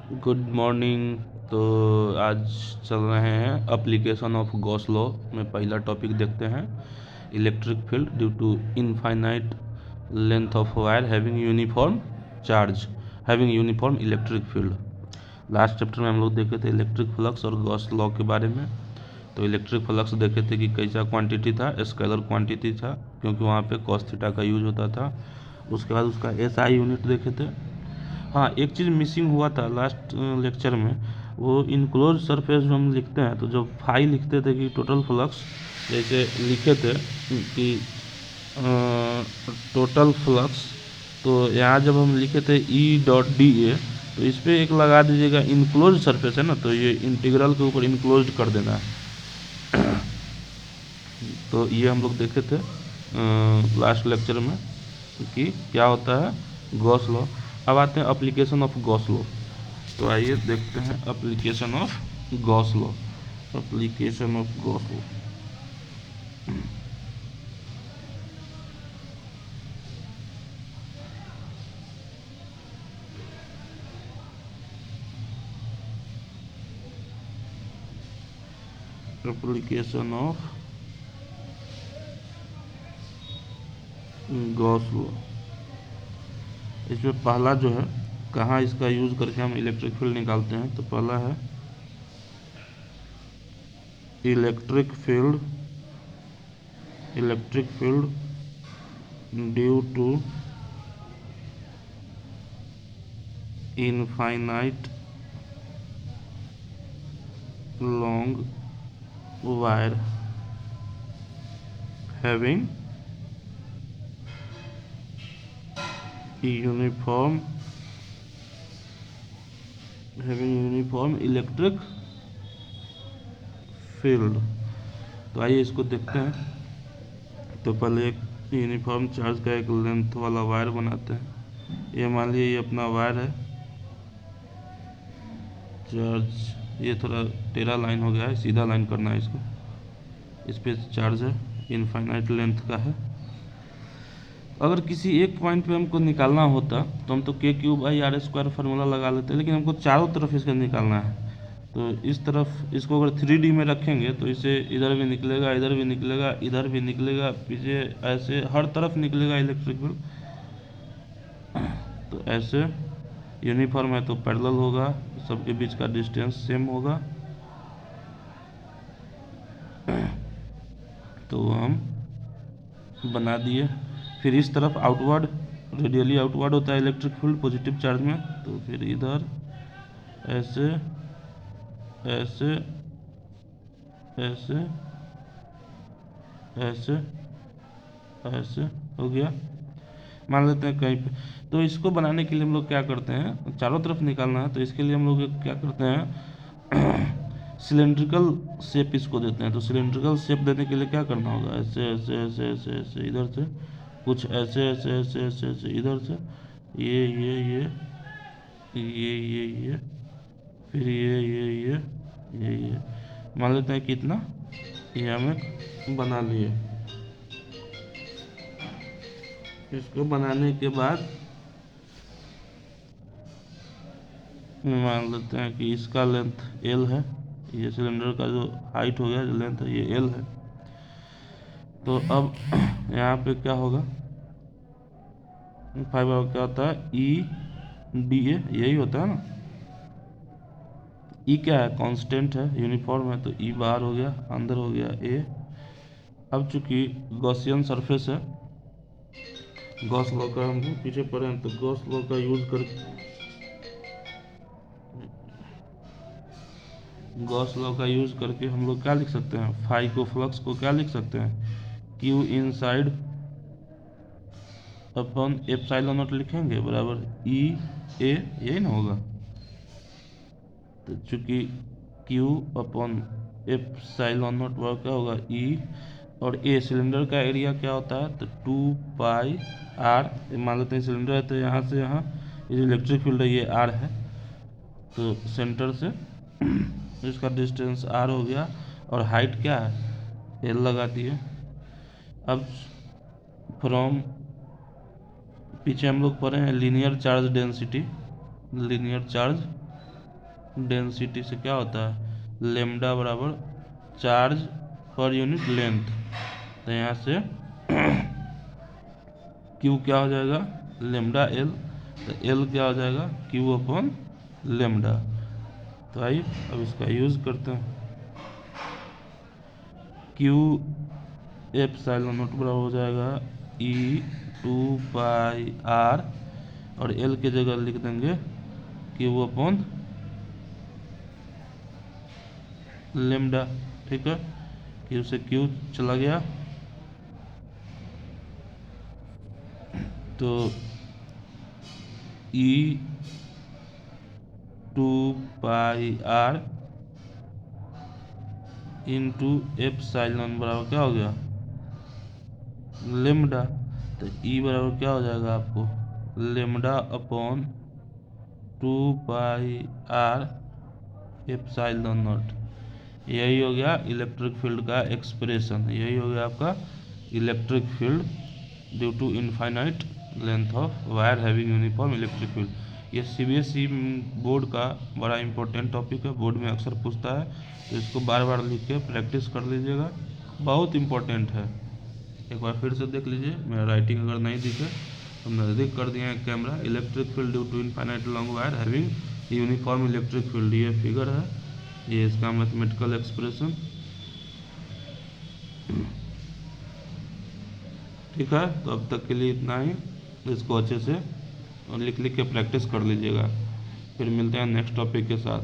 Good morning. तो आज चल रहे हैं एप्लीकेशन ऑफ गॉस लॉ में पहला टॉपिक देखते हैं। Electric field due to infinite length of wire having uniform charge having uniform electric field. Last chapter में हम लोग देखे थे इलेक्ट्रिक फ्लक्स और गॉस लॉ के बारे में। तो इलेक्ट्रिक फ्लक्स देखे थे कि कैसा क्वांटिटी था, स्केलर क्वांटिटी था, क्योंकि वहाँ पे कॉस थीटा का यूज होता था। उसके बाद उसका एसआई यूनिट देखे थे। हाँ, एक चीज़ मिसिंग हुआ था लास्ट लेक्चर में, वो इनक्लोज सरफेस जो हम लिखते हैं, तो जब फाई लिखते थे कि टोटल फ्लक्स, जैसे लिखे थे कि टोटल फ्लक्स, तो यहाँ जब हम लिखे थे E.dA, तो इस पर एक लगा दीजिएगा, इनक्लोज सरफेस है ना, तो ये इंटीग्रल के ऊपर इनक्लोज कर देना है। तो ये हम लोग देखे थे लास्ट लेक्चर में कि क्या होता है गॉस लॉ। अब आते हैं एप्लीकेशन ऑफ गॉस लॉ। तो आइए देखते हैं application of Gauss law. Application of Gauss law. Application of Gauss law. इसमें पहला जो है, कहाँ इसका यूज करके हम इलेक्ट्रिक फील्ड निकालते हैं, तो पहला है electric field due to infinite long wire having uniform electric field. तो आइए इसको देखते हैं। तो पहले एक यूनिफॉर्म चार्ज का एक लेंथ वाला वायर बनाते हैं। ये मान लीजिए ये अपना वायर है, चार्ज ये थोड़ा टेढ़ा लाइन हो गया है, सीधा लाइन करना है इसको। इस पे चार्ज है, इनफाइनाइट लेंथ का है। अगर किसी एक पॉइंट पे हमको निकालना होता तो हम तो K³/R² फार्मूला लगा लेते, लेकिन हमको चारों तरफ इसका निकालना है। तो इस तरफ इसको अगर 3D में रखेंगे तो इसे इधर भी निकलेगा, इधर भी निकलेगा, इधर भी निकलेगा, पीछे ऐसे हर तरफ निकलेगा इलेक्ट्रिक फील्ड। तो ऐसे यूनिफॉर्म है तो पैरेलल होगा, सबके बीच का डिस्टेंस सेम होगा। तो हम बना दिए। फिर इस तरफ आउटवर्ड, रेडियली आउटवर्ड होता है इलेक्ट्रिक फील्ड पॉजिटिव चार्ज में, तो फिर इधर ऐसे ऐसे ऐसे ऐसे ऐसे हो गया, मान लेते हैं कहीं पे। तो इसको बनाने के लिए हम लोग क्या करते हैं, चारों तरफ निकालना है, तो इसके लिए हम लोग क्या करते हैं, सिलेंड्रिकल शेप इसको देते हैं। तो सिलेंड्रिकल शेप देने के लिए क्या करना होगा, ऐसे ऐसे ऐसे ऐसे ऐसे इधर से, कुछ ऐसे ऐसे ऐसे ऐसे ऐसे इधर से, ये फिर ये मान लेते हैं कितना, ये हमें बना लिए। इसको बनाने के बाद मान लेते हैं कि इसका लेंथ L है, ये सिलेंडर का जो हाइट हो गया, जो लेंथ है, ये L है। तो अब यहाँ पे क्या होगा, फाइबर क्या होता है, E.dA, यही होता है ना। E क्या है, कांस्टेंट है, यूनिफॉर्म है, तो E बाहर हो गया, अंदर हो गया A। अब चूंकि गॉसियन सरफेस है, गॉस लॉ का हम पीछे पढ़े हैं, तो गॉस लॉ का यूज कर गॉस लॉ का यूज करके हम लोग क्या लिख सकते हैं, फाई को, फ्लक्स को क्या लिख सकते हैं, Q inside upon epsilon not लिखेंगे बराबर E/A, यही ना होगा। तो चूंकि Q अपन एप्सिलॉन नॉट बराबर क्या होगा, E, और A सिलेंडर का एरिया क्या होता है, तो 2πr, मान लेते हैं सिलेंडर है, तो यहाँ से यहाँ ये इलेक्ट्रिक फील्ड है, ये R है, तो सेंटर से इसका डिस्टेंस R हो गया, और हाइट क्या है, L लगा दिए। अब फ्रॉम पीछे हम लोग पढ़े हैं linear charge density, linear charge density से क्या होता है, लेमडा बराबर चार्ज पर यूनिट लेंथ। तो यहाँ से क्यू क्या हो जाएगा, लेमडा एल। तो एल क्या हो जाएगा, क्यू अपॉन लेमडा। तो आइए अब इसका यूज़ करते हैं। क्यू एप्सिलॉन नॉट बराबर हो जाएगा E2πr, और एल की जगह लिख देंगे क्यू अपॉन लेमडा। ठीक है, क्यू से क्यू चला गया, तो E2πr इंटू एप्सिलॉन बराबर क्या हो गया, लेमडा। तो ई बराबर क्या हो जाएगा आपको, lambda upon 2πr epsilon not. यही हो गया इलेक्ट्रिक फील्ड का एक्सप्रेशन, यही हो गया आपका electric field due to infinite length of wire having uniform electric field. ये सीबीएसई बोर्ड का बड़ा इंपॉर्टेंट टॉपिक है, बोर्ड में अक्सर पूछता है, तो इसको बार बार लिख के प्रैक्टिस कर लीजिएगा, बहुत इंपॉर्टेंट है। एक बार फिर से देख लीजिए, मेरा राइटिंग अगर नहीं दिखे तो नज़दीक कर दिया है camera. Electric field due to infinite long wire having uniform electric field, ये फिगर है, ये इसका मैथमेटिकल एक्सप्रेशन। ठीक है, तो अब तक के लिए इतना ही, इसको अच्छे से लिख लिख के प्रैक्टिस कर लीजिएगा। फिर मिलते हैं नेक्स्ट टॉपिक के साथ।